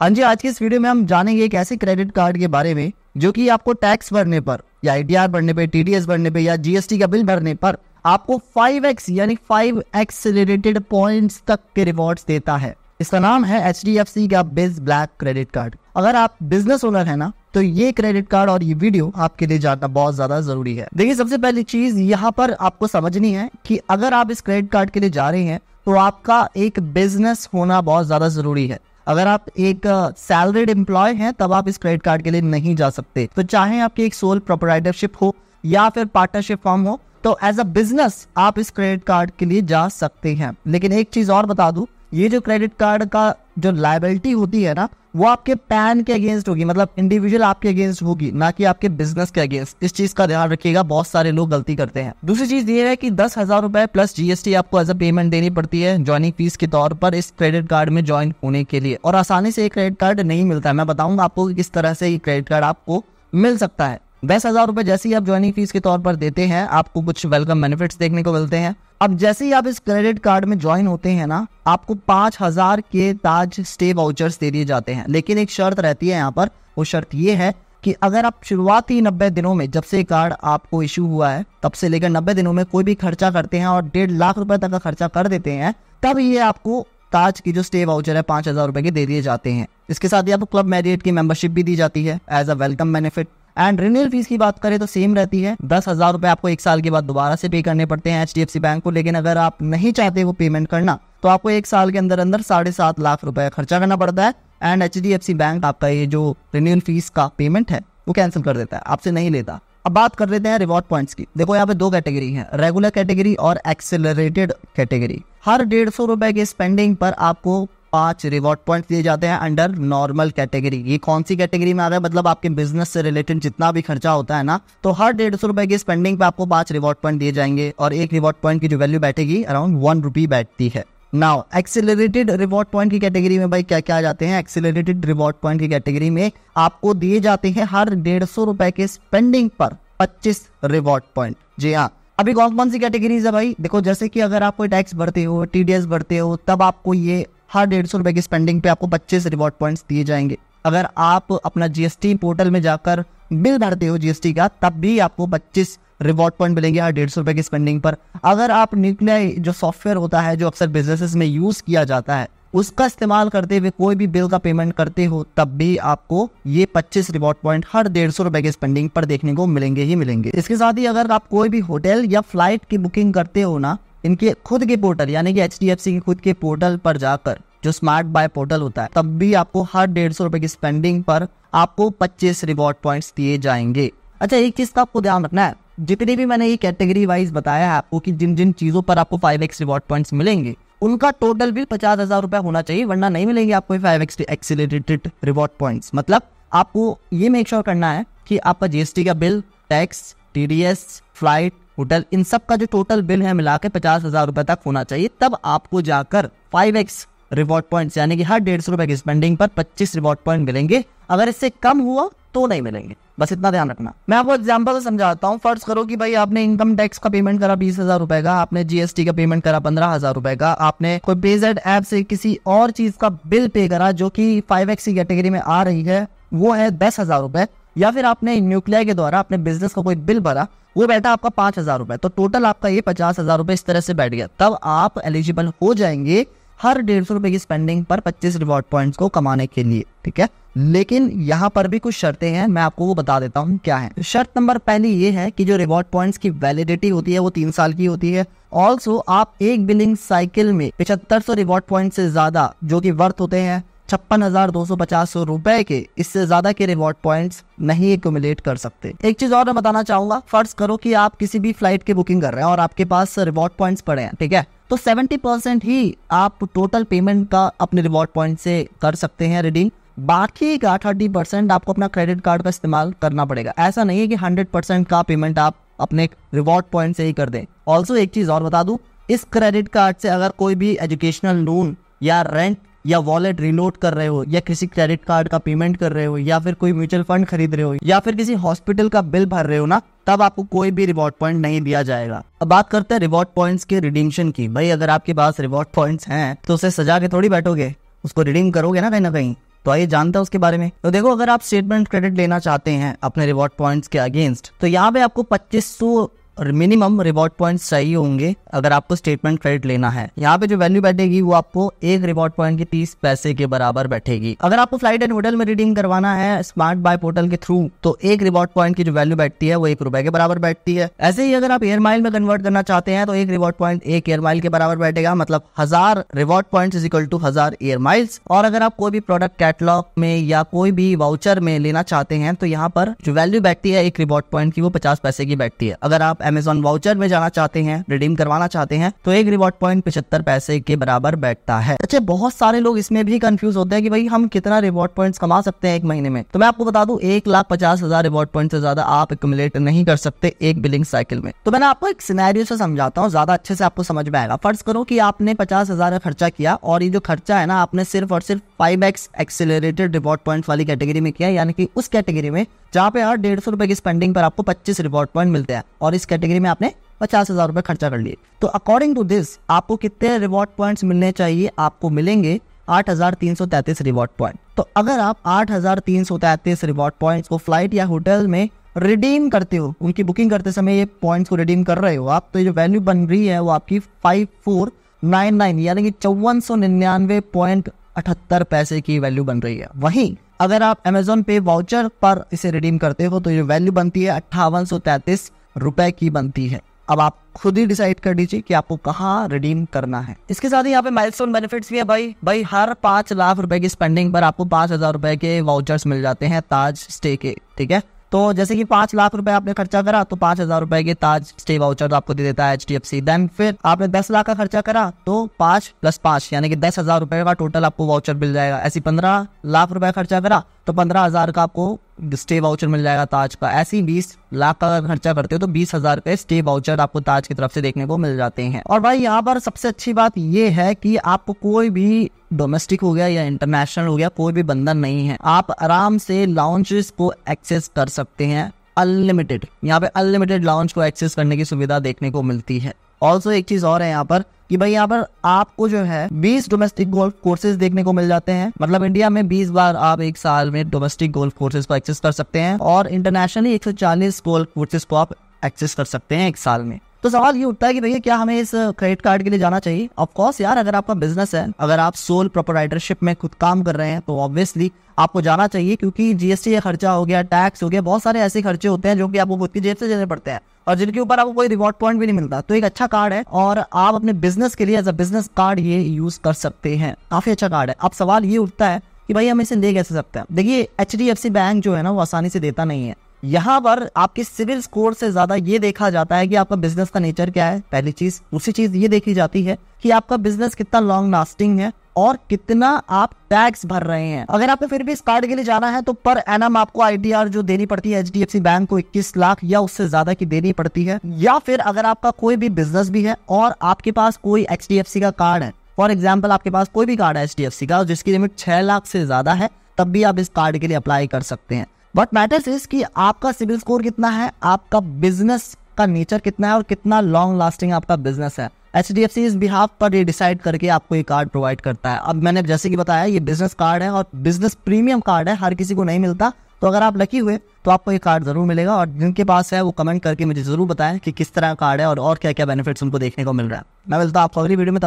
हाँ जी, आज की इस वीडियो में हम जानेंगे एक ऐसे क्रेडिट कार्ड के बारे में जो कि आपको टैक्स भरने पर या आईटीआर भरने पे, टीडीएस भरने पे या जीएसटी का बिल भरने पर आपको 5x यानी 5 एक्सेलरेटेड पॉइंट्स तक के रिवॉर्ड्स देता है। इसका नाम है HDFC का बिज ब्लैक क्रेडिट कार्ड। अगर आप बिजनेस ओनर है ना, तो ये क्रेडिट कार्ड और ये वीडियो आपके लिए जानना बहुत ज्यादा जरूरी है। देखिए, सबसे पहली चीज यहाँ पर आपको समझनी है कि अगर आप इस क्रेडिट कार्ड के लिए जा रहे हैं तो आपका एक बिजनेस होना बहुत ज्यादा जरूरी है। अगर आप एक सैलरीड एम्प्लॉय हैं तब आप इस क्रेडिट कार्ड के लिए नहीं जा सकते। तो चाहे आपकी एक सोल प्रोप्राइटरशिप हो या फिर पार्टनरशिप फॉर्म हो, तो एज अ बिजनेस आप इस क्रेडिट कार्ड के लिए जा सकते हैं। लेकिन एक चीज और बता दूं, ये जो क्रेडिट कार्ड का जो लायबिलिटी होती है ना, वो आपके पैन के अगेंस्ट होगी, मतलब इंडिविजुअल आपके अगेंस्ट होगी, ना कि आपके बिजनेस के अगेंस्ट। इस चीज का ध्यान रखिएगा, बहुत सारे लोग गलती करते हैं। दूसरी चीज ये है कि 10,000 रुपए प्लस जीएसटी आपको एज अ पेमेंट देनी पड़ती है ज्वाइनिंग फीस के तौर पर इस क्रेडिट कार्ड में ज्वाइन होने के लिए। और आसानी से ये क्रेडिट कार्ड नहीं मिलता है। मैं बताऊंगा आपको कि किस तरह से ये क्रेडिट कार्ड आपको मिल सकता है। 10,000 रुपए जैसे ही आप ज्वाइनिंग फीस के तौर पर देते हैं, आपको कुछ वेलकम बेनिफिट्स देखने को मिलते हैं। अब जैसे ही आप इस क्रेडिट कार्ड में ज्वाइन होते हैं ना, आपको 5,000 के ताज स्टे वाउचर्स दे दिए जाते हैं। लेकिन एक शर्त रहती है यहाँ पर, वो शर्त ये है कि अगर आप शुरुआती 90 दिनों में, जब से कार्ड आपको इशू हुआ है तब से लेकर 90 दिनों में कोई भी खर्चा करते हैं और 1.5 लाख रुपए तक का खर्चा कर देते हैं, तब ये आपको ताज की जो स्टे वाउचर है 5,000 रुपए के दे दिए जाते हैं। इसके साथ ही आपको क्लब मैरियट की मेंबरशिप भी दी जाती है as a welcome benefit. And renewal fees की बात करें तो सेम रहती है। 10,000 रुपए आपको 1 साल के बाद दोबारा से पे करने पड़ते हैं HDFC बैंक को। लेकिन अगर आप नहीं चाहते वो पेमेंट करना, तो आपको 1 साल के अंदर 7.5 लाख रुपए खर्चा करना पड़ता है। एंड HDFC बैंक आपका ये जो रिन्यूअल फीस का पेमेंट है वो कैंसिल कर देता है, आपसे नहीं लेता। अब बात कर लेते हैं रिवॉर्ड पॉइंट्स की। देखो, यहाँ पे 2 कैटेगरी है, रेगुलर कैटेगरी और एक्सेलरेटेड कैटेगरी। हर 150 रुपए के स्पेंडिंग पर आपको 5 रिवॉर्ड पॉइंट्स दिए जाते हैं अंडर नॉर्मल कैटेगरी। ये कौन सी कैटेगरी में आ रहा है, मतलब आपके बिजनेस से रिलेटेड जितना भी खर्चा होता है ना, तो हर 150 रुपए की स्पेंडिंग पे आपको 5 रिवॉर्ड पॉइंट दिए जाएंगे। और एक रिवॉर्ड पॉइंट की जो वैल्यू बैठेगी अराउंड 1 रुपी बैठती है। नाउ एक्सेलरेटेड रिवॉर्ड पॉइंट की कैटेगरी में भाई क्या क्या आ जाते हैं। एक्सेलरेटेड रिवॉर्ड पॉइंट की कैटेगरी में आपको दिए जाते हैं हर 150 रुपए के स्पेंडिंग पर 25 रिवॉर्ड पॉइंट। जी हाँ, अभी कौन कौन सी कैटेगरीज है भाई? देखो, जैसे कि अगर आप कोई टैक्स भरते हो, टीडीएस भरते हो, तब आपको ये हर 150 रुपए की स्पेंडिंग पे आपको 25 रिवॉर्ड पॉइंट्स दिए जाएंगे। अगर आप अपना जीएसटी पोर्टल में जाकर बिल भरते हो जीएसटी का, तब भी आपको 25 रिवॉर्ड पॉइंट मिलेंगे हर 150 रुपए की स्पेंडिंग पर। अगर आप न्यूक्लियर जो सॉफ्टवेयर होता है जो अक्सर बिजनेसेस में यूज किया जाता है, उसका इस्तेमाल करते हुए कोई भी बिल का पेमेंट करते हो, तब भी आपको ये 25 रिवॉर्ड पॉइंट हर 150 रुपए की स्पेंडिंग पर देखने को मिलेंगे ही मिलेंगे। इसके साथ ही अगर आप कोई भी होटल या फ्लाइट की बुकिंग करते हो ना, इनके खुद के पोर्टल यानी कि HDFC के खुद के पोर्टल पर जाकर, जो स्मार्ट बाय पोर्टल होता है, तब भी आपको हर 150 रुपए की स्पेंडिंग पर आपको 25 रिवॉर्ड पॉइंट्स दिए जाएंगे। अच्छा, एक चीज का आपको ध्यान रखना है, जितनी भी मैंने ये कैटेगरी वाइज बताया है आपको कि जिन जिन चीजों पर आपको 5x रिवॉर्ड पॉइंट्स मिलेंगे, उनका टोटल बिल 50,000 रुपए होना चाहिए, वरना नहीं मिलेंगे आपको 5x एक्सेलरेटेड रिवॉर्ड पॉइंट्स। मतलब आपको ये मेक श्योर करना है कि आपका जीएसटी का bill, tax, TDS, flight, hotel, इन सब का जो टोटल बिल है मिला के 50,000 रुपए तक होना चाहिए। तब आपको जाकर 5x रिवॉर्ड पॉइंट्स यानी कि हर 150 रुपए की स्पेंडिंग पर 25 रिवॉर्ड पॉइंट मिलेंगे। अगर इससे कम हुआ तो नहीं मिलेंगे, बस इतना ध्यान रखना। मैं आपको एग्जांपल समझाता हूँ। फर्ज करो कि भाई आपने इनकम टैक्स का पेमेंट करा 20,000 रुपए का, आपने जीएसटी का पेमेंट करा 15,000 रुपए का, आपने कोई पेजेड ऐप से किसी और चीज का बिल पे करा जो कि 5x की कैटेगरी में आ रही है, वो है 10,000 रुपए, या फिर आपने न्यूक्लियर के द्वारा अपने बिजनेस का कोई बिल भरा, वो बैठा आपका 5,000 रुपए, तो टोटल आपका ये 50,000 रुपए इस तरह से बैठ गया। तब आप एलिजिबल हो जाएंगे हर 150 रुपए की स्पेंडिंग पर 25 रिवॉर्ड पॉइंट्स को कमाने के लिए, ठीक है। लेकिन यहाँ पर भी कुछ शर्तें हैं, मैं आपको वो बता देता हूँ क्या है। शर्त नंबर पहली ये है कि जो रिवॉर्ड पॉइंट्स की वैलिडिटी होती है वो 3 साल की होती है। ऑल्सो आप एक बिलिंग साइकिल में 7500 रिवॉर्ड पॉइंट से ज्यादा, जो कि वर्थ होते हैं 56,250 रुपए के, इससे ज्यादा के रिवॉर्ड पॉइंट्स नहीं एक्यूमुलेट कर सकते। एक चीज और मैं बताना चाहूंगा, फर्ज करो कि आप किसी भी फ्लाइट की बुकिंग कर रहे हैं और आपके पास रिवॉर्ड पॉइंट्स पड़े हैं, ठीक है, तो 70% ही आप टोटल पेमेंट का अपने रिवॉर्ड पॉइंट से कर सकते हैं रिडीम। बाकी का 30% आपको अपना क्रेडिट कार्ड का इस्तेमाल करना पड़ेगा। ऐसा नहीं है कि 100% का पेमेंट आप अपने रिवॉर्ड पॉइंट से ही कर दें। ऑल्सो एक चीज और बता दूं, इस क्रेडिट कार्ड से अगर कोई भी एजुकेशनल लोन या रेंट या वॉलेट रिलोड कर रहे हो, या किसी क्रेडिट कार्ड का पेमेंट कर रहे हो, या फिर कोई म्यूचुअल फंड खरीद रहे हो, या फिर किसी हॉस्पिटल का बिल भर रहे हो ना, तब आपको कोई भी रिवॉर्ड पॉइंट नहीं दिया जाएगा। अब बात करते हैं रिवॉर्ड पॉइंट्स के रिडीम्शन की। भाई अगर आपके पास रिवॉर्ड पॉइंट्स हैं तो उसे सजा के थोड़ी बैठोगे, उसको रिडीम करोगे ना कहीं। तो आइए जानते हैं उसके बारे में। तो देखो, अगर आप स्टेटमेंट क्रेडिट लेना चाहते हैं अपने रिवॉर्ड पॉइंट्स के अगेंस्ट, तो यहाँ पे आपको 2500 मिनिमम रिवॉर्ड पॉइंट्स चाहिए होंगे अगर आपको स्टेटमेंट क्रेडिट लेना है। यहाँ पे जो वैल्यू बैठेगी वो आपको एक रिवॉर्ड पॉइंट की 30 पैसे के बराबर बैठेगी। अगर आपको फ्लाइट एंड होटल में रिडीम करवाना है स्मार्ट बाय पोर्टल के थ्रू, तो एक रिवॉर्ड पॉइंट की जो वैल्यू बैठती है वो ₹1 के बराबर बैठती है। ऐसे ही अगर आप एयर माइल में कन्वर्ट करना चाहते हैं तो एक रिवॉर्ड पॉइंट 1 एयर माइल के बराबर बैठेगा, मतलब 1000 reward point is equal to 1000 air miles. और अगर आप कोई भी प्रोडक्ट कैटलॉग में या कोई भी वाउचर में लेना चाहते हैं तो यहाँ पर जो वैल्यू बैठती है एक रिवॉर्ड पॉइंट की वो 50 पैसे की बैठती है। अगर आप अमेजॉन वाउचर में जाना चाहते हैं, रिडीम करवाना चाहते हैं, तो एक रिवॉर्ड पॉइंट 75 पैसे के बराबर बैठता है। अच्छा, बहुत सारे लोग इसमें भी कंफ्यूज होते हैं कि भाई हम कितना रिवॉर्ड पॉइंट्स कमा सकते हैं एक महीने में। तो मैं आपको बता दूं, 1,50,000 रिवॉर्ड पॉइंट से ज्यादा आप एक्युमुलेट नहीं कर सकते एक बिलिंग साइकिल में। तो मैंने आपको एक सिनेरियो से समझाता हूँ, ज्यादा अच्छे से आपको समझ में आएगा। फर्ज करो कि आपने 50,000 का खर्चा किया और ये जो खर्चा है ना, आपने सिर्फ और सिर्फ 5x एक्सेलरेटेड रिवॉर्ड पॉइंट वाली कैटेगरी में किया, यानी कि उस कैटेगरी में जहाँ पे हर 150 रुपए की स्पेंडिंग पर आपको 25 रिवॉर्ड पॉइंट मिलते हैं, और इस कैटेगरी में आपने 50,000 रुपए खर्चा कर लिए। तो अकॉर्डिंग टू दिस आपको कितने रिवॉर्ड पॉइंट्स मिलने चाहिए? आपको मिलेंगे 8,333 रिवॉर्ड पॉइंट। तो अगर आप 8,333 रिवॉर्ड पॉइंट्स को फ्लाइट या होटल में रिडीम करते हो, उनकी बुकिंग करते समय ये पॉइंट्स को रिडीम कर रहे हो आप, तो ये जो वैल्यू बन रही है वो आपकी 5499 यानी कि 5499.78 पैसे की वैल्यू बन रही है। वहीं अगर आप अमेजोन पे वाउचर पर इसे रिडीम करते हो तो ये वैल्यू बनती है 5833 रुपए की बनती है। अब आप खुद ही डिसाइड कर दीजिए कि आपको कहाँ रिडीम करना है। इसके साथ ही यहाँ पे माइलस्टोन बेनिफिट्स भी है भाई हर 5 लाख रुपए की स्पेंडिंग पर आपको 5,000 रुपए के वाउचर्स मिल जाते हैं ताज स्टे के। ठीक है, तो जैसे कि 5 लाख रुपए आपने खर्चा करा तो 5,000 रुपए के ताज स्टे वाउचर आपको दे देता है HDFC। देन फिर आपने 10 लाख का खर्चा करा तो 5 + 5 यानी कि 10,000 रुपए का टोटल आपको वाउचर मिल जाएगा। ऐसी 15 लाख रुपए खर्चा करा तो 15,000 का आपको स्टे वाउचर मिल जाएगा ताज का। ऐसी 20 लाख का खर्चा करते हो तो 20,000 के स्टे वाउचर आपको ताज की तरफ से देखने को मिल जाते हैं। और भाई यहाँ पर सबसे अच्छी बात ये है कि आपको कोई भी डोमेस्टिक हो गया या इंटरनेशनल हो गया, कोई भी बंधन नहीं है। आप आराम से लाउंजेस को एक्सेस कर सकते हैं अनलिमिटेड। यहाँ पे अनलिमिटेड लाउंज को एक्सेस करने की सुविधा देखने को मिलती है। ऑल्सो एक चीज और है यहाँ पर कि भाई यहाँ पर आपको जो है 20 डोमेस्टिक गोल्फ कोर्सेज देखने को मिल जाते हैं। मतलब इंडिया में 20 बार आप एक साल में डोमेस्टिक गोल्फ कोर्सेज को एक्सेस कर सकते हैं और इंटरनेशनली 140 गोल्फ कोर्सेज को आप एक्सेस कर सकते हैं एक साल में। तो सवाल ये उठता है कि भैया क्या हमें इस क्रेडिट कार्ड के लिए जाना चाहिए? ऑफ कोर्स यार, अगर आपका बिजनेस है, अगर आप सोल प्रोप्राइटरशिप में खुद काम कर रहे हैं तो ऑब्वियसली आपको जाना चाहिए, क्योंकि GST का खर्चा हो गया, टैक्स हो गया, बहुत सारे ऐसे खर्चे होते हैं जो कि आपको खुद की जेब से देने पड़ते हैं और जिनके ऊपर आपको कोई रिवॉर्ड पॉइंट भी नहीं मिलता। तो एक अच्छा कार्ड है और आप अपने बिजनेस के लिए एज अ बिजनेस कार्ड ये यूज कर सकते हैं। काफी अच्छा कार्ड है। अब सवाल ये उठता है कि भाई हम इसे ले कैसे सकते हैं? देखिए, HDFC बैंक जो है ना वो आसानी से देता नहीं है। यहाँ पर आपके सिविल स्कोर से ज्यादा ये देखा जाता है कि आपका बिजनेस का नेचर क्या है, पहली चीज। दूसरी चीज ये देखी जाती है कि आपका बिजनेस कितना लॉन्ग लास्टिंग है और कितना आप टैक्स भर रहे हैं। अगर आपको फिर भी इस कार्ड के लिए जाना है तो पर एनम आपको ITR जो देनी पड़ती है HDFC बैंक को 21 लाख या उससे ज्यादा की देनी पड़ती है। या फिर अगर आपका कोई भी बिजनेस भी है और आपके पास कोई HDFC का कार्ड है, फॉर एग्जाम्पल आपके पास कोई भी कार्ड है HDFC का जिसकी लिमिट 6 लाख से ज्यादा है, तब भी आप इस कार्ड के लिए अप्लाई कर सकते हैं। बट मैटर्स इज कि आपका सिविल स्कोर कितना है, आपका बिजनेस का नेचर कितना है और कितना लॉन्ग लास्टिंग आपका बिजनेस है। HDFC इस बिहाफ पर ये डिसाइड करके आपको ये कार्ड प्रोवाइड करता है। अब मैंने जैसे कि बताया ये बिजनेस कार्ड है और बिजनेस प्रीमियम कार्ड है, हर किसी को नहीं मिलता। तो अगर आप लकी हुए तो आपको ये कार्ड जरूर मिलेगा और जिनके पास है वो कमेंट करके मुझे जरूर बताएं कि किस तरह का कार्ड है और क्या क्या बेनिफिट्स उनको देखने को मिल रहा है। मैं मिलता हूं आपको अगली वीडियो में।